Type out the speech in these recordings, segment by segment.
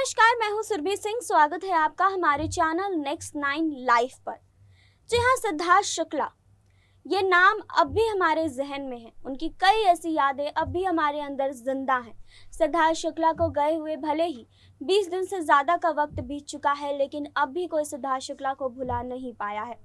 नमस्कार, मैं हूं सुरभि सिंह। स्वागत है आपका हमारे चैनल नेक्स्ट 9 लाइव पर। जी हाँ, सिद्धार्थ शुक्ला, ये नाम अब भी हमारे जहन में है। उनकी कई ऐसी यादें अब भी हमारे अंदर जिंदा हैं। सिद्धार्थ शुक्ला को गए हुए भले ही 20 दिन से ज़्यादा का वक्त बीत चुका है, लेकिन अब भी कोई सिद्धार्थ शुक्ला को भुला नहीं पाया है।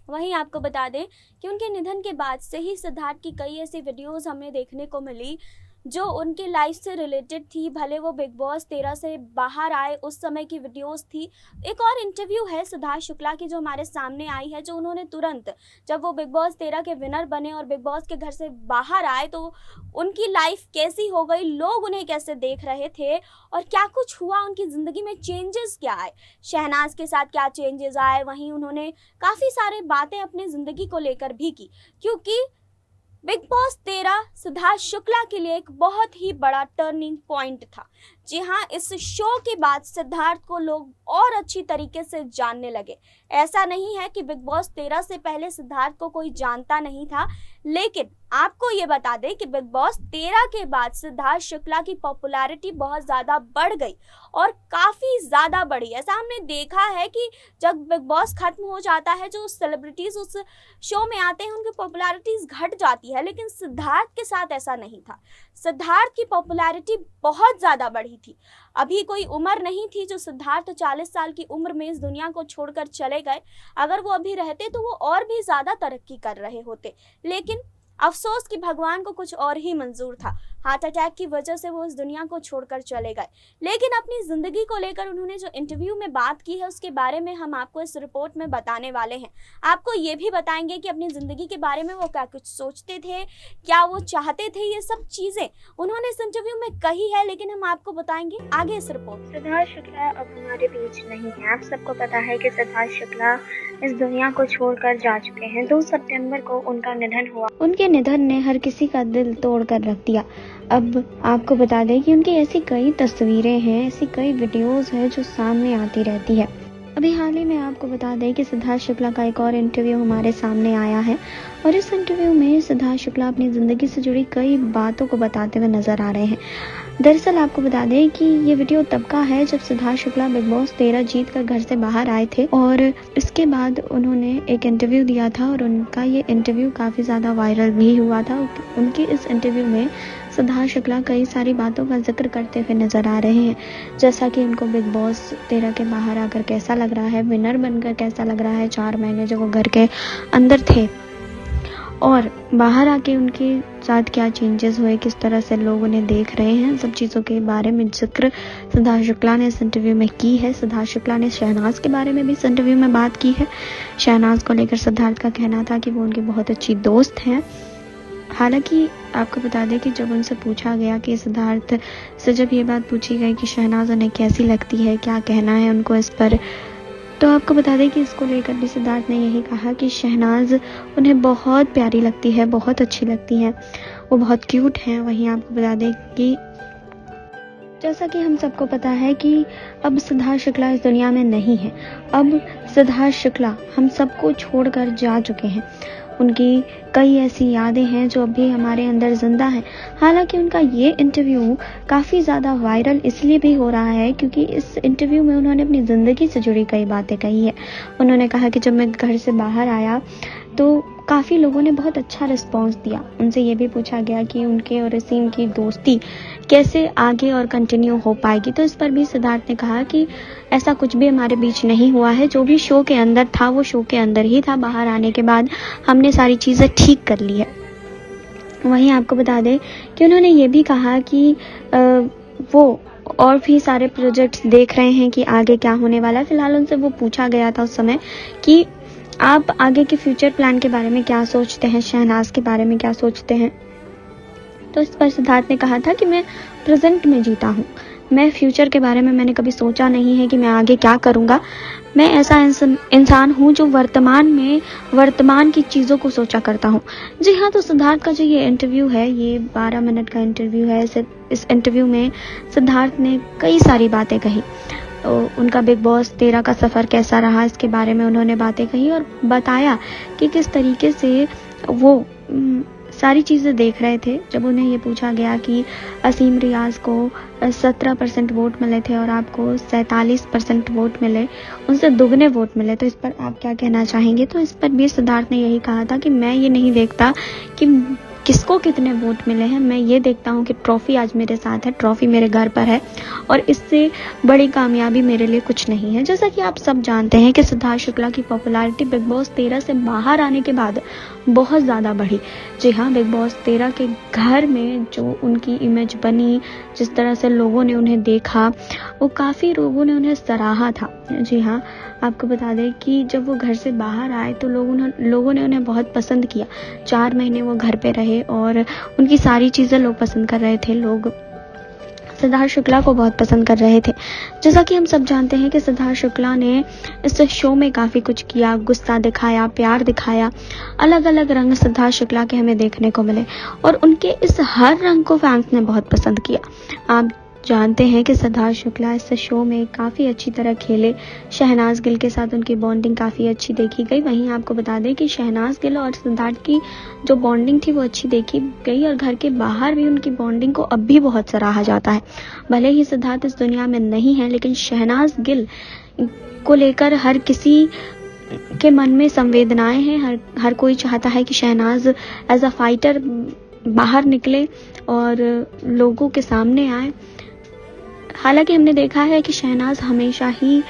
वहीं आपको बता दें कि उनके निधन के बाद से ही सिद्धार्थ की कई ऐसी वीडियोस हमें देखने को मिली जो उनकी लाइफ से रिलेटेड थी। भले वो बिग बॉस 13 से बाहर आए उस समय की वीडियोस थी। एक और इंटरव्यू है सिद्धार्थ शुक्ला की जो हमारे सामने आई है, जो उन्होंने तुरंत जब वो बिग बॉस 13 के विनर बने और बिग बॉस के घर से बाहर आए तो उनकी लाइफ कैसी हो गई, लोग उन्हें कैसे देख रहे थे और क्या कुछ हुआ, उनकी ज़िंदगी में चेंजेस क्या आए, शहनाज के साथ क्या चेंजेस आए। वहीं उन्होंने काफ़ी सारी बातें अपनी ज़िंदगी को लेकर भी की, क्योंकि बिग बॉस 13 सिद्धार्थ शुक्ला के लिए एक बहुत ही बड़ा टर्निंग पॉइंट था। जी हाँ, इस शो के बाद सिद्धार्थ को लोग और अच्छी तरीके से जानने लगे। ऐसा नहीं है कि बिग बॉस 13 से पहले सिद्धार्थ को कोई जानता नहीं था, लेकिन आपको ये बता दें कि बिग बॉस 13 के बाद सिद्धार्थ शुक्ला की पॉपुलैरिटी बहुत ज़्यादा बढ़ गई और काफ़ी ज़्यादा बढ़ी। ऐसा हमने देखा है कि जब बिग बॉस खत्म हो जाता है, जो सेलिब्रिटीज़ उस शो में आते हैं उनकी पॉपुलैरिटीज़ घट जाती है, लेकिन सिद्धार्थ के साथ ऐसा नहीं था। सिद्धार्थ की पॉपुलैरिटी बहुत ज़्यादा बढ़ी थी। अभी कोई उम्र नहीं थी जो सिद्धार्थ 40 साल की उम्र में इस दुनिया को छोड़कर चले गए। अगर वो अभी रहते तो वो और भी ज़्यादा तरक्की कर रहे होते, लेकिन अफसोस कि भगवान को कुछ और ही मंजूर था। हार्ट अटैक की वजह से वो इस दुनिया को छोड़कर चले गए। लेकिन अपनी ज़िंदगी को लेकर उन्होंने जो इंटरव्यू में बात की है उसके बारे में हम आपको इस रिपोर्ट में बताने वाले हैं। आपको ये भी बताएंगे कि अपनी ज़िंदगी के बारे में वो क्या कुछ सोचते थे, क्या वो चाहते थे, ये सब चीज़ें उन्होंने इस इंटरव्यू में कही है, लेकिन हम आपको बताएंगे आगे इस रिपोर्ट। सिद्धार्थ शुक्ला अब हमारे बीच नहीं है। आप सबको पता है कि सिद्धार्थ शुक्ला इस दुनिया को छोड़कर जा चुके हैं। 2 सितंबर को उनका निधन हुआ। उनके निधन ने हर किसी का दिल तोड़ कर रख दिया। अब आपको बता दें कि उनकी ऐसी कई तस्वीरें हैं, ऐसी कई वीडियोस हैं जो सामने आती रहती है। अभी हाल ही में आपको बता दें कि सिद्धार्थ शुक्ला का एक और इंटरव्यू हमारे सामने आया है और इस इंटरव्यू में सिद्धार्थ शुक्ला अपनी ज़िंदगी से जुड़ी कई बातों को बताते हुए नजर आ रहे हैं। दरअसल आपको बता दें कि ये वीडियो तब का है जब सिद्धार्थ शुक्ला बिग बॉस 13 जीत कर घर से बाहर आए थे और इसके बाद उन्होंने एक इंटरव्यू दिया था और उनका ये इंटरव्यू काफ़ी ज़्यादा वायरल भी हुआ था। उनके इस इंटरव्यू में सिद्धार्थ शुक्ला कई सारी बातों का जिक्र करते हुए नजर आ रहे हैं, जैसा कि उनको बिग बॉस 13 के बाहर आकर कैसा लग रहा है, विनर बनकर कैसा लग रहा है, 4 महीने जो वो घर के अंदर थे और बाहर आके उनके साथ क्या चेंजेस हुए, किस तरह से लोग उन्हें देख रहे हैं, सब चीज़ों के बारे में जिक्र सिद्धार्थ शुक्ला ने इस इंटरव्यू में की है। सिद्धार्थ शुक्ला ने शहनाज के बारे में भी इस इंटरव्यू में बात की है। शहनाज को लेकर सिद्धार्थ का कहना था कि वो उनकी बहुत अच्छी दोस्त हैं। हालांकि आपको बता दें कि जब उनसे पूछा गया कि सिद्धार्थ से जब ये बात पूछी गई कि शहनाज उन्हें कैसी लगती है, क्या कहना है उनको इस पर, तो आपको बता दें कि इसको लेकर भी सिद्धार्थ ने यही कहा कि शहनाज उन्हें बहुत प्यारी लगती है, बहुत अच्छी लगती है, वो बहुत क्यूट हैं। वहीं आपको बता दें कि जैसा कि हम सबको पता है कि अब सिद्धार्थ शुक्ला इस दुनिया में नहीं है। अब सिद्धार्थ शुक्ला हम सबको छोड़कर जा चुके हैं। उनकी कई ऐसी यादें हैं जो अभी हमारे अंदर जिंदा हैं। हालांकि उनका ये इंटरव्यू काफ़ी ज़्यादा वायरल इसलिए भी हो रहा है क्योंकि इस इंटरव्यू में उन्होंने अपनी ज़िंदगी से जुड़ी कई बातें कही है। उन्होंने कहा कि जब मैं घर से बाहर आया तो काफ़ी लोगों ने बहुत अच्छा रिस्पॉन्स दिया। उनसे ये भी पूछा गया कि उनके और रसीम की दोस्ती कैसे आगे और कंटिन्यू हो पाएगी, तो इस पर भी सिद्धार्थ ने कहा कि ऐसा कुछ भी हमारे बीच नहीं हुआ है। जो भी शो के अंदर था वो शो के अंदर ही था। बाहर आने के बाद हमने सारी चीज़ें ठीक कर ली है। वहीं आपको बता दें कि उन्होंने ये भी कहा कि वो और भी सारे प्रोजेक्ट्स देख रहे हैं कि आगे क्या होने वाला है। फिलहाल उनसे वो पूछा गया था उस समय कि आप आगे के फ्यूचर प्लान के बारे में क्या सोचते हैं, शहनाज के बारे में क्या सोचते हैं, तो इस पर सिद्धार्थ ने कहा था कि मैं प्रेजेंट में जीता हूँ। मैं फ्यूचर के बारे में मैंने कभी सोचा नहीं है कि मैं आगे क्या करूँगा। मैं ऐसा इंसान हूँ जो वर्तमान की चीज़ों को सोचा करता हूँ। जी हाँ, तो सिद्धार्थ का जो ये इंटरव्यू है, ये 12 मिनट का इंटरव्यू है। इस इंटरव्यू में सिद्धार्थ ने कई सारी बातें कही। उनका बिग बॉस 13 का सफ़र कैसा रहा, इसके बारे में उन्होंने बातें कही और बताया कि किस तरीके से वो सारी चीज़ें देख रहे थे जब उन्हें ये पूछा गया कि असीम रियाज़ को 17% वोट मिले थे और आपको 47% वोट मिले, उनसे दुगने वोट मिले, तो इस पर आप क्या कहना चाहेंगे? तो इस पर भी सिद्धार्थ ने यही कहा था कि मैं ये नहीं देखता कि किसको कितने वोट मिले हैं, मैं ये देखता हूँ कि ट्रॉफ़ी आज मेरे साथ है, ट्रॉफ़ी मेरे घर पर है और इससे बड़ी कामयाबी मेरे लिए कुछ नहीं है। जैसा कि आप सब जानते हैं कि सिद्धार्थ शुक्ला की पॉपुलैरिटी बिग बॉस 13 से बाहर आने के बाद बहुत ज़्यादा बढ़ी। जी हाँ, बिग बॉस 13 के घर में जो उनकी इमेज बनी, जिस तरह से लोगों ने उन्हें देखा, वो काफ़ी लोगों ने उन्हें सराहा था। जी हाँ, आपको बता दें कि जब वो घर से बाहर आए तो लोगों ने उन्हें बहुत पसंद किया। 4 महीने वो घर पे रहे और उनकी सारी चीज़ें लोग पसंद कर रहे थे। लोग सिद्धार्थ शुक्ला को बहुत पसंद कर रहे थे। जैसा कि हम सब जानते हैं कि सिद्धार्थ शुक्ला ने इस शो में काफ़ी कुछ किया, गुस्सा दिखाया, प्यार दिखाया, अलग अलग रंग सिद्धार्थ शुक्ला के हमें देखने को मिले और उनके इस हर रंग को फैंस ने बहुत पसंद किया। आप जानते हैं कि सिद्धार्थ शुक्ला इस शो में काफ़ी अच्छी तरह खेले। शहनाज गिल के साथ उनकी बॉन्डिंग काफ़ी अच्छी देखी गई। वहीं आपको बता दें कि शहनाज गिल और सिद्धार्थ की जो बॉन्डिंग थी वो अच्छी देखी गई और घर के बाहर भी उनकी बॉन्डिंग को अब भी बहुत सराहा जाता है। भले ही सिद्धार्थ इस दुनिया में नहीं है, लेकिन शहनाज गिल को लेकर हर किसी के मन में संवेदनाएं हैं। हर कोई चाहता है कि शहनाज एज अ फाइटर बाहर निकले और लोगों के सामने आए। हालांकि हमने देखा है कि शहनाज हमेशा ही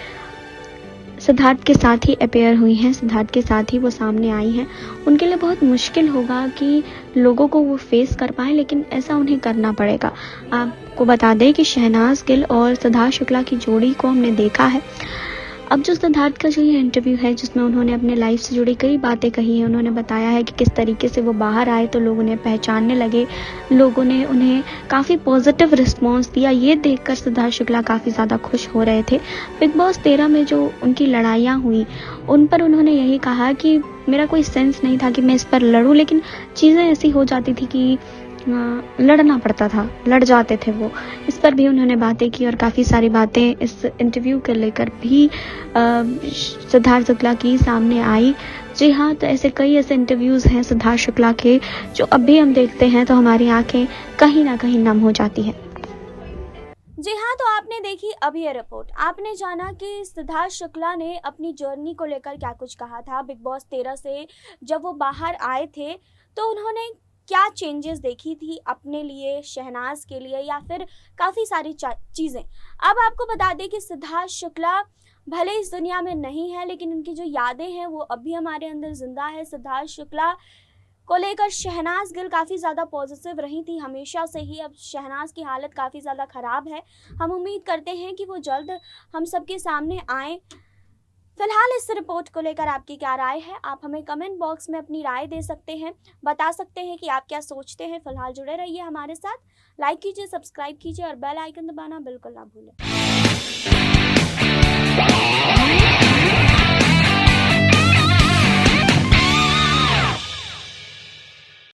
सिद्धार्थ के साथ ही अपेयर हुई हैं, सिद्धार्थ के साथ ही वो सामने आई हैं। उनके लिए बहुत मुश्किल होगा कि लोगों को वो फेस कर पाए, लेकिन ऐसा उन्हें करना पड़ेगा। आपको बता दें कि शहनाज गिल और सिद्धार्थ शुक्ला की जोड़ी को हमने देखा है। अब जो सिद्धार्थ का जो ये इंटरव्यू है जिसमें उन्होंने अपने लाइफ से जुड़ी कई बातें कही हैं, उन्होंने बताया है कि किस तरीके से वो बाहर आए तो लोग उन्हें पहचानने लगे, लोगों ने उन्हें काफ़ी पॉजिटिव रिस्पॉन्स दिया। ये देखकर सिद्धार्थ शुक्ला काफ़ी ज़्यादा खुश हो रहे थे। बिग बॉस 13 में जो उनकी लड़ाइयाँ हुई उन पर उन्होंने यही कहा कि मेरा कोई सेंस नहीं था कि मैं इस पर लड़ूँ, लेकिन चीज़ें ऐसी हो जाती थी कि लड़ना पड़ता था, लड़ जाते थे वो। इस पर भी उन्होंने बातें की और काफ़ी सारी बातें इस इंटरव्यू के लेकर भी सिद्धार्थ शुक्ला की सामने आई। जी हाँ, तो ऐसे इंटरव्यूज़ हैं सिद्धार्थ शुक्ला के जो अब भी हम देखते हैं तो हमारी आंखें कहीं ना कहीं नम हो जाती हैं। जी हाँ, तो आपने देखी अभी ये रिपोर्ट। आपने जाना कि सिद्धार्थ शुक्ला ने अपनी जर्नी को लेकर क्या कुछ कहा था। बिग बॉस 13 से जब वो बाहर आए थे तो उन्होंने क्या चेंजेस देखी थी अपने लिए, शहनाज के लिए, या फिर काफ़ी सारी चीज़ें। अब आपको बता दें कि सिद्धार्थ शुक्ला भले इस दुनिया में नहीं है, लेकिन उनकी जो यादें हैं वो अभी हमारे अंदर जिंदा है। सिद्धार्थ शुक्ला को लेकर शहनाज गिल काफ़ी ज़्यादा पॉजिटिव रही थी हमेशा से ही। अब शहनाज की हालत काफ़ी ज़्यादा ख़राब है। हम उम्मीद करते हैं कि वो जल्द हम सबके सामने आए। फिलहाल इस रिपोर्ट को लेकर आपकी क्या राय है? आप हमें कमेंट बॉक्स में अपनी राय दे सकते हैं, बता सकते हैं कि आप क्या सोचते हैं। फिलहाल जुड़े रहिए हमारे साथ, लाइक कीजिए, सब्सक्राइब कीजिए और बेल आइकन दबाना बिल्कुल ना भूलें।